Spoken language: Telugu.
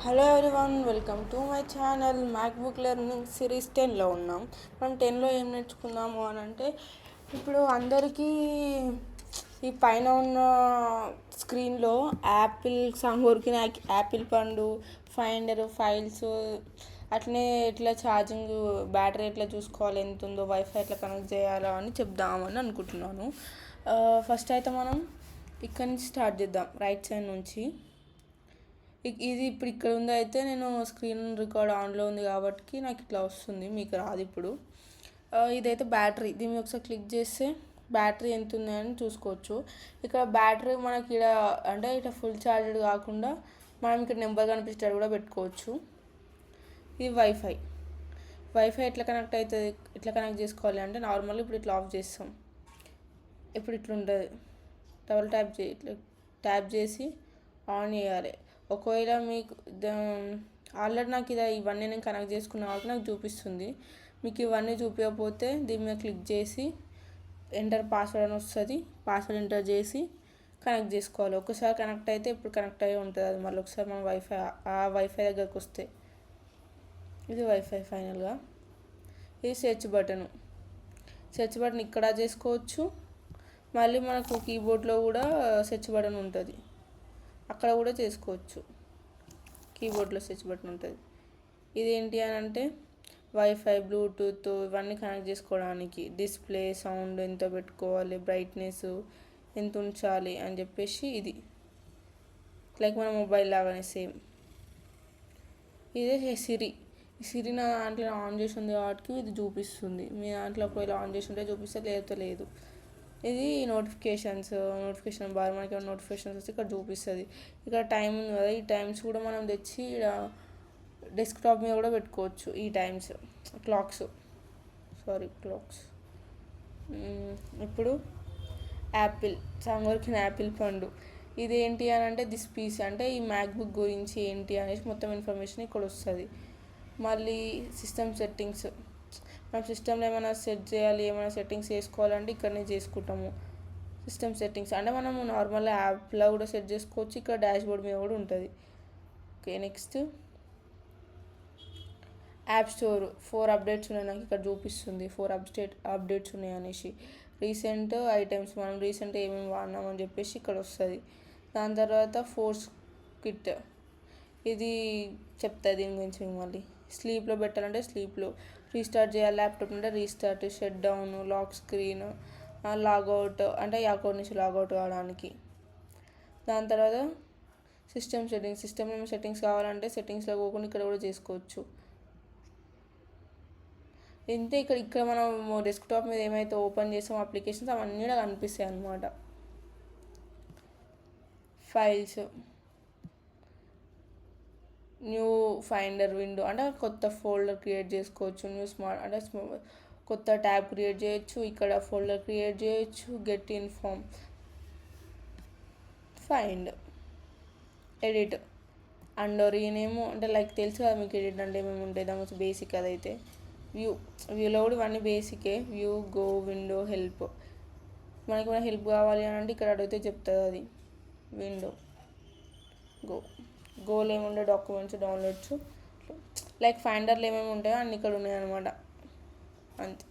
Hello everyone, welcome to my channel. MacBook learning series 10లో ఉన్నాం. మనం 10లో ఏం నేర్చుకుందాము అని అంటే, ఇప్పుడు అందరికీ ఈ పైన ఉన్న స్క్రీన్లో యాపిల్ సంగూరికి యాపిల్ పండు, ఫైండర్, ఫైల్స్, అట్లనే ఎట్లా ఛార్జింగ్, బ్యాటరీ ఎట్లా చూసుకోవాలి, ఎంత ఉందో, వైఫై ఎట్లా కనెక్ట్ చేయాలో అని చెప్దామని అనుకుంటున్నాను. ఫస్ట్ అయితే మనం ఇక్కడి నుంచి స్టార్ట్ చేద్దాం, రైట్ సైడ్ నుంచి. ఇది ఇప్పుడు ఇక్కడ ఉంది. అయితే నేను స్క్రీన్ రికార్డ్ ఆన్లో ఉంది కాబట్టి నాకు ఇట్లా వస్తుంది, మీకు రాదు ఇప్పుడు. ఇదైతే బ్యాటరీ. దీని మీద ఒకసారి క్లిక్ చేస్తే బ్యాటరీ ఎంత ఉంది అని చూసుకోవచ్చు. ఇక్కడ బ్యాటరీ మనకి ఇక్కడ అంటే ఇట్లా ఫుల్ ఛార్జ్డ్ కాకుండా మనం ఇక్కడ నెంబర్ కనిపించేటట్టు కూడా పెట్టుకోవచ్చు. ఇది వైఫై. వైఫై ఎట్లా కనెక్ట్ అవుతుంది, ఎట్లా కనెక్ట్ చేసుకోవాలి అంటే, నార్మల్ ఇప్పుడు ఇట్లా ఆఫ్ చేస్తాం. ఇప్పుడు ఇట్లా ఉంటుంది. డబుల్ ట్యాప్ చేసి ఆన్ చేయాలి. ఒకవేళ మీకు ఆల్రెడీ నాకు ఇవన్నీ నేను కనెక్ట్ చేసుకున్న కాబట్టి నాకు చూపిస్తుంది. మీకు ఇవన్నీ చూపించకపోతే దీని మీద క్లిక్ చేసి ఎంటర్ పాస్వర్డ్ అని వస్తుంది. పాస్వర్డ్ ఎంటర్ చేసి కనెక్ట్ చేసుకోవాలి. ఒకసారి కనెక్ట్ అయితే ఇప్పుడు కనెక్ట్ అయ్యి ఉంటుంది. అది మళ్ళీ ఒకసారి మన వైఫై దగ్గరకు వస్తే ఇది వైఫై. ఫైనల్గా ఇది సెర్చ్ బటన్ ఇక్కడ చేసుకోవచ్చు. మళ్ళీ మనకు కీబోర్డ్లో కూడా సెర్చ్ బటన్ ఉంటుంది, అక్కడ కూడా చేసుకోవచ్చు. కీబోర్డ్లో సెర్చ్ బటన్ ఉంటుంది. ఇదేంటి అని అంటే వైఫై, బ్లూటూత్ ఇవన్నీ కనెక్ట్ చేసుకోవడానికి. డిస్ప్లే, సౌండ్ ఎంత పెట్టుకోవాలి, బ్రైట్నెస్ ఎంత ఉంచాలి అని చెప్పేసి ఇది లైక్ మన మొబైల్ లాగానే సేమ్. ఇదే సిరి నా దాంట్లో ఆన్ చేసి ఉంది కాబట్టి ఇది చూపిస్తుంది. మీ దాంట్లో ఒకవేళ ఆన్ చేసి ఉంటే చూపిస్తే, లేదో లేదు. ఇది నోటిఫికేషన్ బార్. మనకి ఏమైనా నోటిఫికేషన్స్ వస్తే ఇక్కడ చూపిస్తుంది. ఇక్కడ టైం ఉంది కదా, ఈ టైమ్స్ కూడా మనం తెచ్చి ఇక్కడ డెస్క్టాప్ మీద కూడా పెట్టుకోవచ్చు. ఈ టైమ్స్ క్లాక్స్. ఇప్పుడు యాపిల్ సంగూరికిన యాపిల్ పండు. ఇదేంటి అని అంటే దిస్ పీస్ అంటే ఈ మ్యాక్బుక్ గురించి ఏంటి అనేసి మొత్తం ఇన్ఫర్మేషన్ ఇక్కడ వస్తుంది. మళ్ళీ సిస్టమ్ సెట్టింగ్స్. మనం సిస్టంలో ఏమైనా సెట్ చేయాలి, ఏమైనా సెట్టింగ్స్ చేసుకోవాలంటే ఇక్కడనే చేసుకుంటాము. సిస్టమ్ సెట్టింగ్స్ అంటే మనము నార్మల్ యాప్లో కూడా సెట్ చేసుకోవచ్చు. ఇక్కడ డాష్బోర్డ్ మీద కూడా ఉంటుంది. Okay, next app store. 4 updates ఉన్నాయి నాకు ఇక్కడ చూపిస్తుంది. 4 అప్డేట్స్ ఉన్నాయి అనేసి. రీసెంట్ ఐటమ్స్, మనం రీసెంట్ ఏమేమి వాడినామని చెప్పేసి ఇక్కడ వస్తుంది. దాని తర్వాత ఫోర్స్ కిట్, ఇది చెప్తుంది దీని గురించి. మళ్ళీ స్లీప్లో పెట్టాలంటే స్లీప్లో, రీస్టార్ట్ చేయాలి ల్యాప్టాప్ అంటే restart, shut down, lock screen, logout అంటే ఈ అకౌంట్ నుంచి లాగౌట్ కావడానికి. దాని తర్వాత సిస్టంలో సెట్టింగ్స్ కావాలంటే సెట్టింగ్స్లో పోకుండా ఇక్కడ కూడా చేసుకోవచ్చు. ఇంతే. ఇక్కడ మనం డెస్క్టాప్ మీద ఏమైతే ఓపెన్ చేసామో అప్లికేషన్స్ అవన్నీ కూడా కనిపిస్తాయి అన్నమాట. ఫైల్స్, న్యూ ఫైండర్ విండో అంటే కొత్త ఫోల్డర్ క్రియేట్ చేసుకోవచ్చు. న్యూ స్మార్ట్ అంటే కొత్త ట్యాబ్ క్రియేట్ చేయొచ్చు. ఇక్కడ ఫోల్డర్ క్రియేట్ చేయొచ్చు. Get inform, find, edit and rename అంటే లైక్ తెలుసు కదా మీకు ఎడిట్ అంటే ఏమేమి ఉంటాయి. దాని బేసిక్ అదైతే. వ్యూలో కూడా ఇవన్నీ బేసికే. View, go, window, help. మనకి ఏమైనా హెల్ప్ కావాలి అని అంటే ఇక్కడ అడిగితే చెప్తుంది అది. విండో, గోలో ఏముండే డాక్యుమెంట్స్, డౌన్లోడ్స్, లైక్ ఫైండర్లో ఏమేమి ఉంటాయో అన్నీ ఇక్కడ ఉన్నాయి అన్నమాట. అంతే.